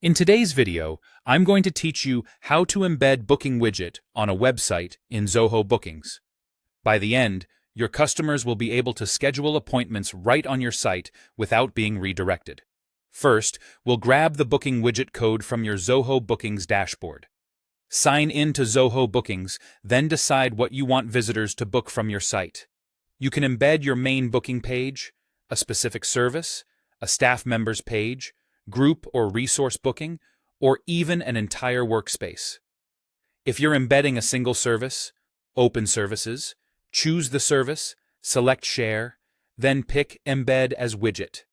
In today's video, I'm going to teach you how to embed Booking Widget on a website in Zoho Bookings. By the end, your customers will be able to schedule appointments right on your site without being redirected. First, we'll grab the Booking Widget code from your Zoho Bookings dashboard. Sign in to Zoho Bookings, then decide what you want visitors to book from your site. You can embed your main booking page, a specific service, a staff member's page, group or resource booking, or even an entire workspace. If you're embedding a single service, open services, choose the service, select Share, then pick Embed as Widget.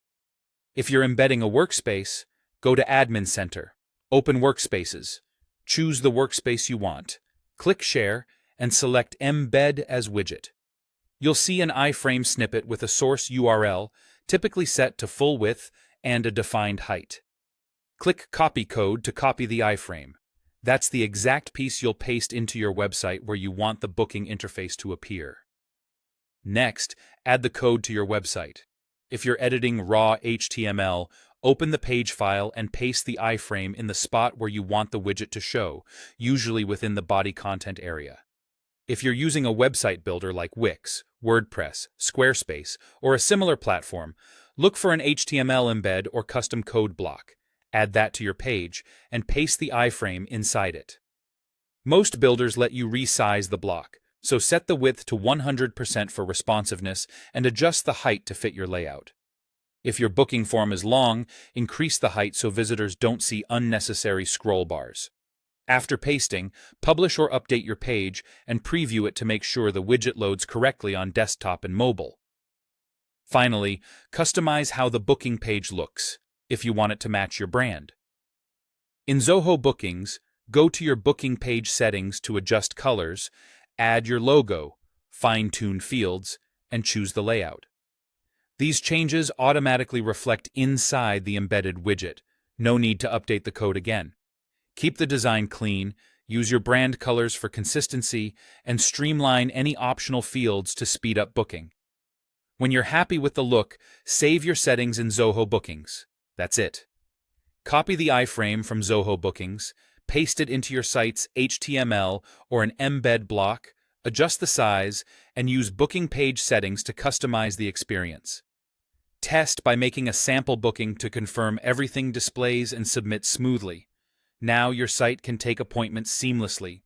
If you're embedding a workspace, go to Admin Center, open Workspaces, choose the workspace you want, click Share, and select Embed as Widget. You'll see an iframe snippet with a source URL, typically set to full width and a defined height. Click Copy Code to copy the iframe. That's the exact piece you'll paste into your website where you want the booking interface to appear. Next, add the code to your website. If you're editing raw HTML, open the page file and paste the iframe in the spot where you want the widget to show, usually within the body content area. If you're using a website builder like Wix, WordPress, Squarespace, or a similar platform, look for an HTML embed or custom code block. Add that to your page and paste the iframe inside it. Most builders let you resize the block, so set the width to 100% for responsiveness and adjust the height to fit your layout. If your booking form is long, increase the height so visitors don't see unnecessary scroll bars. After pasting, publish or update your page and preview it to make sure the widget loads correctly on desktop and mobile. Finally, customize how the booking page looks, if you want it to match your brand. In Zoho Bookings, go to your booking page settings to adjust colors, add your logo, fine-tune fields, and choose the layout. These changes automatically reflect inside the embedded widget. No need to update the code again. Keep the design clean, use your brand colors for consistency, and streamline any optional fields to speed up booking. When you're happy with the look, save your settings in Zoho Bookings. That's it. Copy the iframe from Zoho Bookings, paste it into your site's HTML or an embed block, adjust the size, and use booking page settings to customize the experience. Test by making a sample booking to confirm everything displays and submits smoothly. Now your site can take appointments seamlessly,